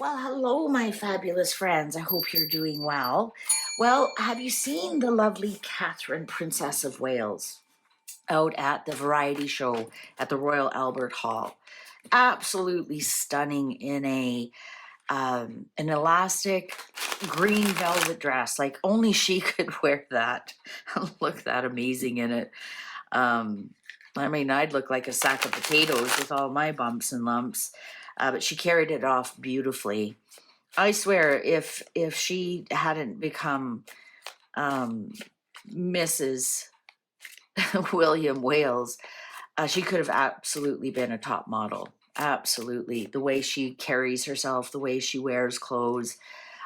Well, hello, my fabulous friends. I hope you're doing well. Well, have you seen the lovely Catherine, Princess of Wales, out at the variety show at the Royal Albert Hall? Absolutely stunning in an elastic green velvet dress. Like only she could wear that. Look that amazing in it. Um, I mean, I'd look like a sack of potatoes with all my bumps and lumps, but she carried it off beautifully. I swear, if she hadn't become Mrs. William Wales, she could have absolutely been a top model. Absolutely. The way she carries herself, the way she wears clothes.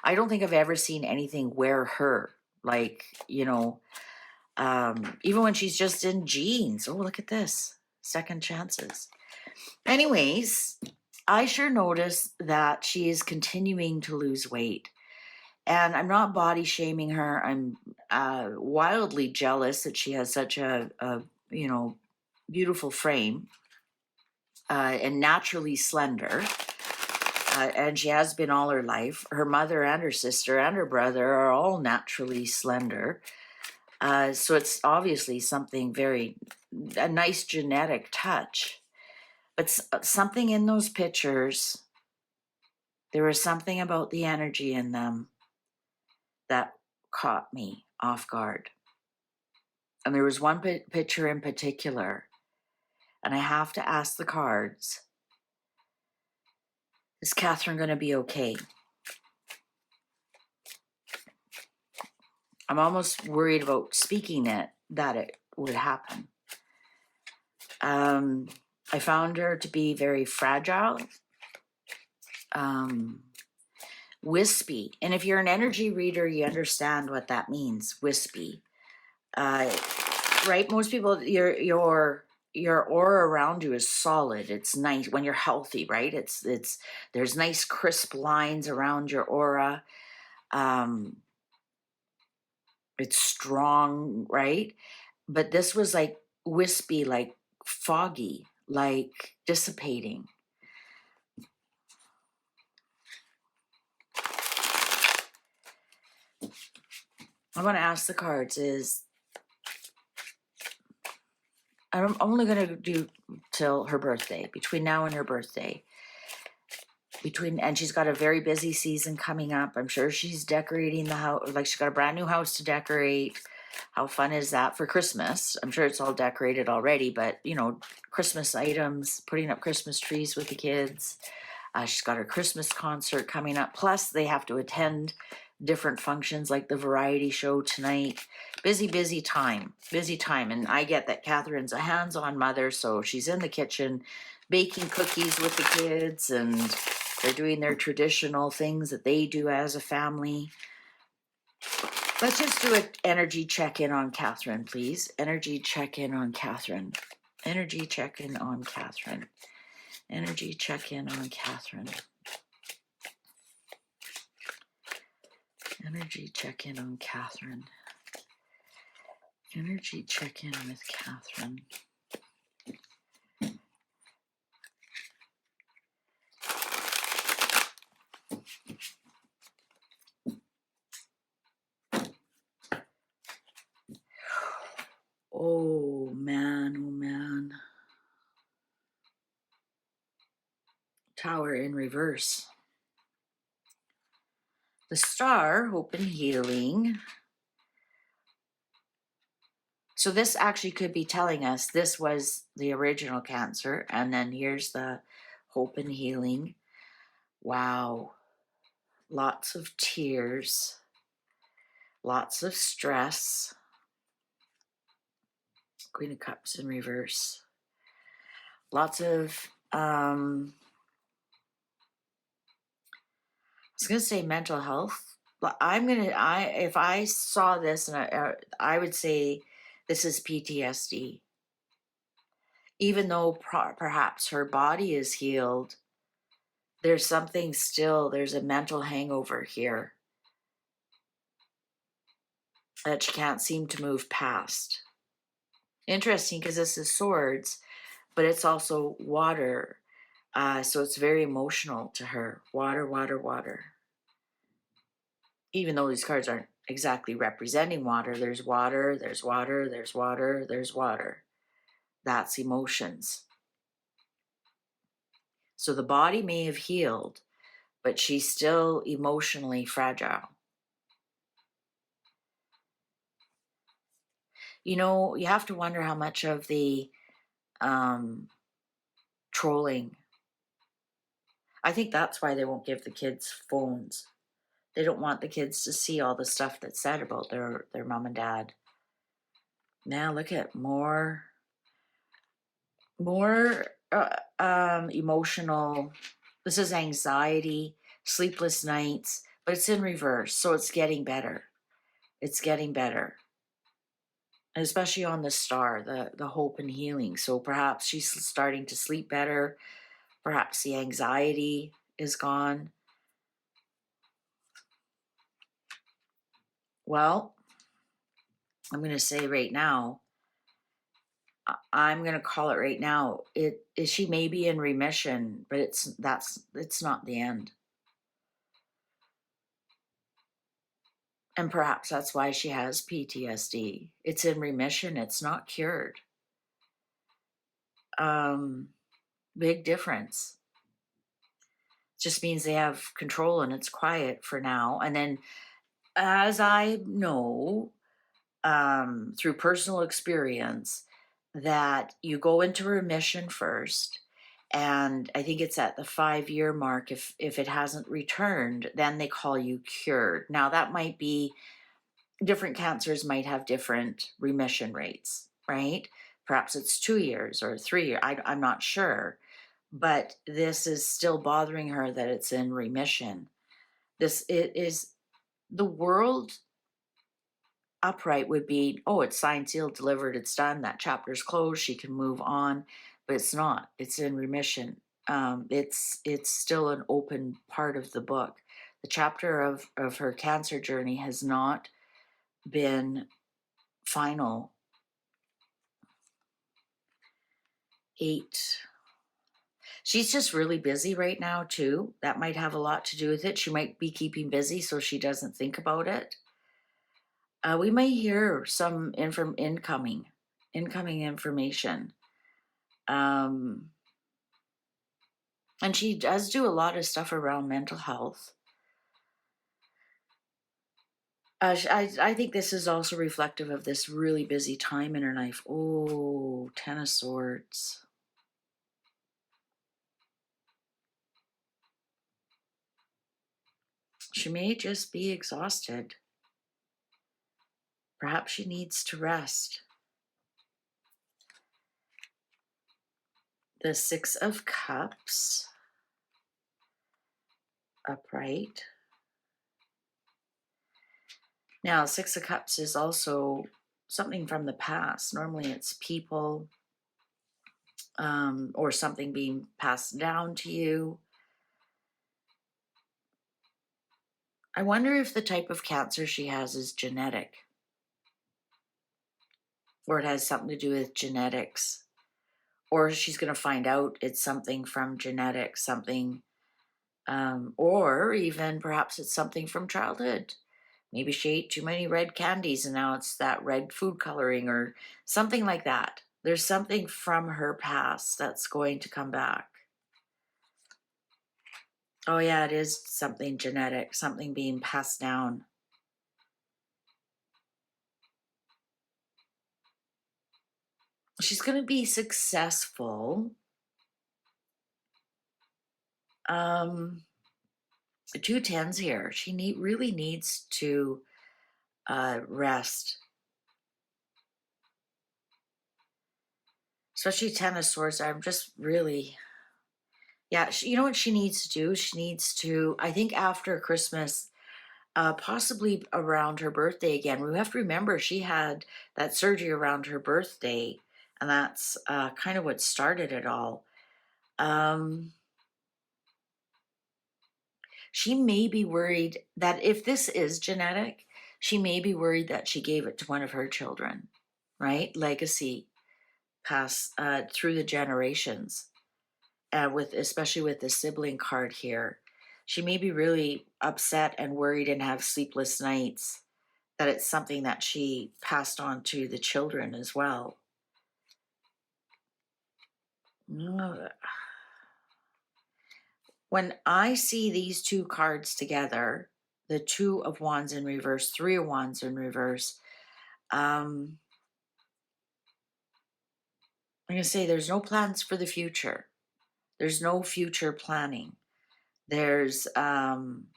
I don't think I've ever seen anything wear her. Like, even when she's just in jeans. Oh, look at this. Second chances. Anyways, I sure noticed that she is continuing to lose weight. And I'm not body shaming her. I'm wildly jealous that she has such a beautiful frame and naturally slender. And she has been all her life. Her mother and her sister and her brother are all naturally slender. So it's obviously a nice genetic touch. But something in those pictures, there was something about the energy in them that caught me off guard. And there was one picture in particular, and I have to ask the cards, is Catherine going to be okay? I'm almost worried about speaking that it would happen. I found her to be very fragile, wispy. And if you're an energy reader, you understand what that means, wispy. Right? Most people, your aura around you is solid. It's nice when you're healthy, right? There's nice crisp lines around your aura. It's strong, right? But this was like wispy, like foggy, like dissipating. I want to ask the cards I'm only going to do till her birthday, between now and her birthday. And she's got a very busy season coming up. I'm sure she's decorating the house. Like she's got a brand new house to decorate. How fun is that for Christmas? I'm sure it's all decorated already, but Christmas items, putting up Christmas trees with the kids. She's got her Christmas concert coming up. Plus they have to attend different functions like the variety show tonight. Busy time. And I get that Catherine's a hands-on mother, so she's in the kitchen baking cookies with the kids, and they're doing their traditional things that they do as a family. Let's just do an energy check-in on Catherine, please. Energy check-in on Catherine. Energy check-in on Catherine. Energy check-in on Catherine. Energy check-in on Catherine. Energy check-in with Catherine. Oh man. Tower in reverse. The Star, hope and healing. So this actually could be telling us this was the original Cancer, and then here's the hope and healing. Wow. Lots of tears. Lots of stress. Queen of Cups in reverse. Lots of, I was going to say mental health, but if I saw this, and I would say this is PTSD. Even though perhaps her body is healed, there's something still, there's a mental hangover here that she can't seem to move past. Interesting, because this is swords, but it's also water. So it's very emotional to her. Water, water, water. Even though these cards aren't exactly representing water, there's water, there's water, there's water, there's water. That's emotions. So the body may have healed, but she's still emotionally fragile. You know, you have to wonder how much of the trolling. I think that's why they won't give the kids phones. They don't want the kids to see all the stuff that's said about their mom and dad. Now look at more emotional. This is anxiety, sleepless nights, but it's in reverse, so it's getting better. It's getting better. And especially on the star, the hope and healing. So perhaps she's starting to sleep better. Perhaps the anxiety is gone. Well, I'm going to say right now, I'm going to call it right now. She may be in remission, but it's not the end. And perhaps that's why she has PTSD. It's in remission. It's not cured. Big difference. Just means they have control and it's quiet for now. And then, as I know, through personal experience, that you go into remission first. And I think it's at the 5-year mark. If it hasn't returned, then they call you cured. Now that might be, different cancers might have different remission rates, right? Perhaps it's 2 years or 3 years. I'm not sure. But this is still bothering her that it's in remission. It is the world upright would be, oh, it's signed, sealed, delivered, it's done, that chapter's closed, she can move on, but it's not. It's in remission. It's still an open part of the book. The chapter of her cancer journey has not been final. 8. She's just really busy right now too. That might have a lot to do with it. She might be keeping busy so she doesn't think about it. We may hear some incoming information. And she does do a lot of stuff around mental health. I think this is also reflective of this really busy time in her life. Oh, 10 of Swords. She may just be exhausted. Perhaps she needs to rest. The 6 of Cups. Upright. Now, 6 of Cups is also something from the past. Normally it's people or something being passed down to you. I wonder if the type of cancer she has is genetic, or it has something to do with genetics, or she's going to find out it's something from genetics, something, or even perhaps it's something from childhood. Maybe she ate too many red candies and now it's that red food coloring or something like that. There's something from her past that's going to come back. Oh yeah, it is something genetic, something being passed down. She's going to be successful. 2 10s here. She really needs to rest. Especially 10 of Swords. I'm just really, yeah, you know what she needs to do? She needs to, I think after Christmas, possibly around her birthday again. We have to remember she had that surgery around her birthday, and that's kind of what started it all. She may be worried that if this is genetic, she may be worried that she gave it to one of her children, right? Legacy, pass through the generations. especially with the sibling card here, she may be really upset and worried and have sleepless nights, that it's something that she passed on to the children as well. When I see these two cards together, the Two of Wands in reverse, Three of Wands in reverse, I'm going to say there's no plans for the future. There's no future planning. There's, I'm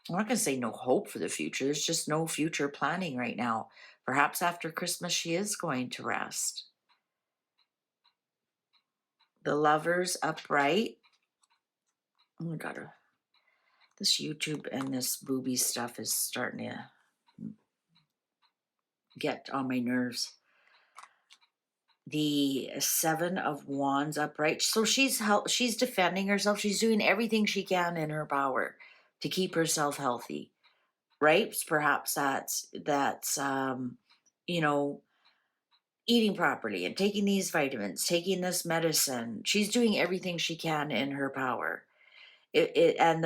not going to say no hope for the future. There's just no future planning right now. Perhaps after Christmas, she is going to rest. The Lovers upright. Oh my God. This YouTube and this booby stuff is starting to get on my nerves. The Seven of Wands upright. So she's defending herself. She's doing everything she can in her power to keep herself healthy, right? Perhaps that's you know, eating properly and taking these vitamins, taking this medicine. She's doing everything she can in her power. And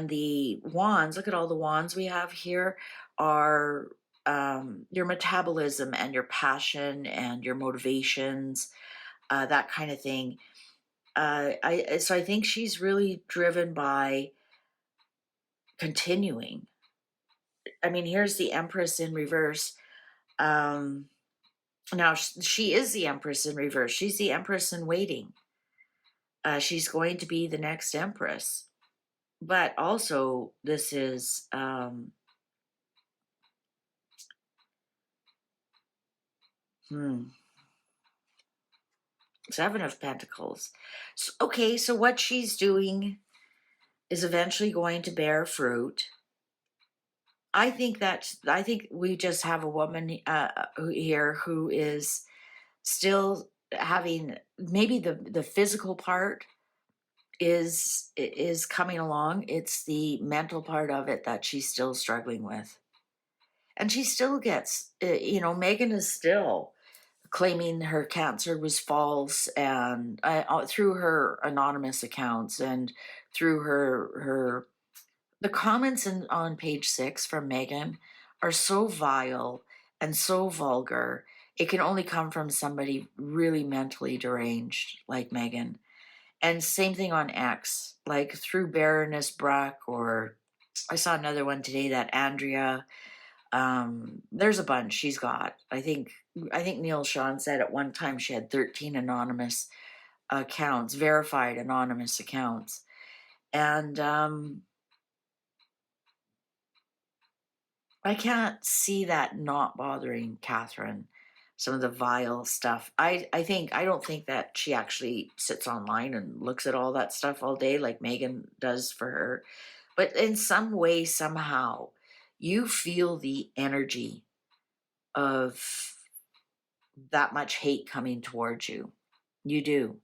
the wands, look at all the wands we have here, are your metabolism and your passion and your motivations, that kind of thing. So I think she's really driven by continuing. I mean, here's the Empress in reverse. Now she is the Empress in reverse. She's the Empress in waiting. She's going to be the next Empress. But also, this is Seven of Pentacles. So, okay, so what she's doing is eventually going to bear fruit. I think we just have a woman here who is still having, maybe the physical part is coming along. It's the mental part of it that she's still struggling with. And she still gets, Megan is still claiming her cancer was false, and through her anonymous accounts and through the comments on page 6 from Megan are so vile and so vulgar. It can only come from somebody really mentally deranged like Megan. And same thing on X, like through Baroness Bruck, or I saw another one today, that Andrea. There's a bunch she's got. I think Neil Sean said at one time she had 13 anonymous accounts, verified anonymous accounts. And I can't see that not bothering Catherine, some of the vile stuff. I don't think that she actually sits online and looks at all that stuff all day like Megan does for her. But in some way, somehow, you feel the energy of that much hate coming towards you. You do.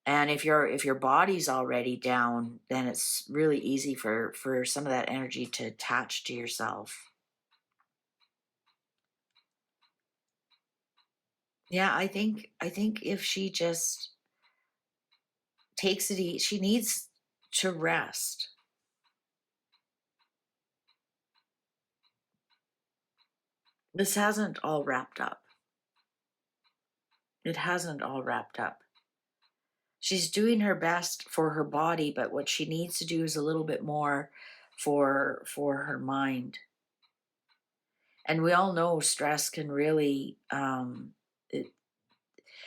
And if your body's already down, then it's really easy for some of that energy to attach to yourself. Yeah, I think if she just takes it easy, she needs to rest. This hasn't all wrapped up. It hasn't all wrapped up. She's doing her best for her body, but what she needs to do is a little bit more for her mind. And we all know stress can really,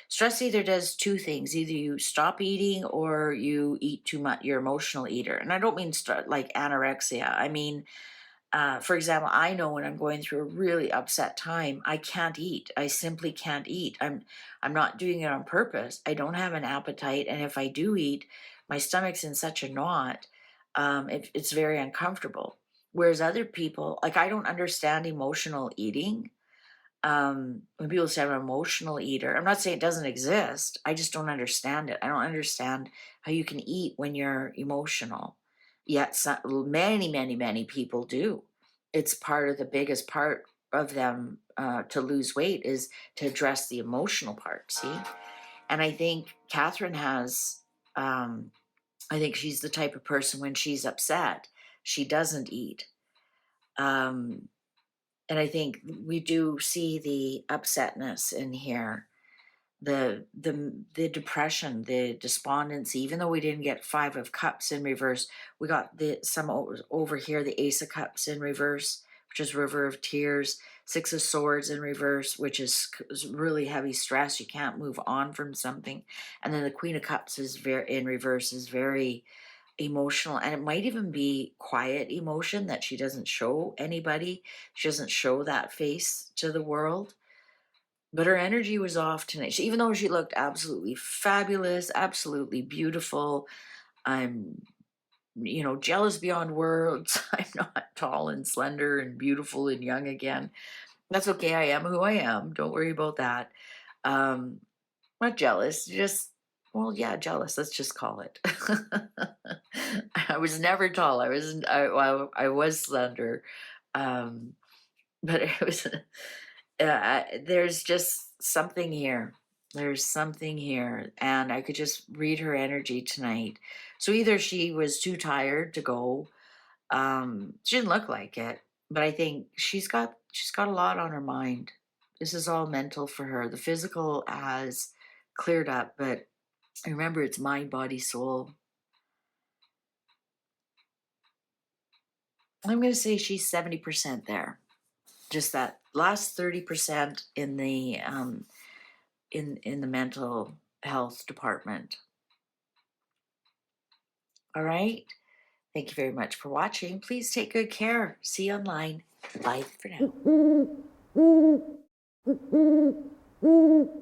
stress either does two things. Either you stop eating or you eat too much, you're an emotional eater. And I don't mean like anorexia. I mean, for example, I know when I'm going through a really upset time, I can't eat. I simply can't eat. I'm not doing it on purpose. I don't have an appetite. And if I do eat, my stomach's in such a knot. It's very uncomfortable. Whereas other people, like, I don't understand emotional eating. When people say I'm an emotional eater, I'm not saying it doesn't exist. I just don't understand it. I don't understand how you can eat when you're emotional. Yet many, many, many people do. It's part of the biggest part of them to lose weight is to address the emotional part, see? And I think Catherine has I think she's the type of person when she's upset, she doesn't eat. Um, and I think we do see the upsetness in here, the depression, the despondency. Even though we didn't get 5 of Cups in reverse, we got some over here, the Ace of Cups in reverse, which is River of Tears. 6 of Swords in reverse, which is really heavy stress. You can't move on from something. And then the Queen of Cups is very in reverse, is very emotional, and it might even be quiet emotion that she doesn't show anybody. She doesn't show that face to the world. But her energy was off tonight. Even though she looked absolutely fabulous, absolutely beautiful, I'm, jealous beyond words. I'm not tall and slender and beautiful and young again. That's okay. I am who I am. Don't worry about that. Um, not jealous, just, well, yeah, jealous. Let's just call it. I was never tall. I was slender. Um, but it was, there's just something here. There's something here. And I could just read her energy tonight. So either she was too tired to go. She didn't look like it, but I think she's got a lot on her mind. This is all mental for her. The physical has cleared up, but remember, it's mind, body, soul. I'm going to say she's 70% there. Just that last 30% in the in the mental health department. All right. Thank you very much for watching. Please take good care. See you online. Bye for now.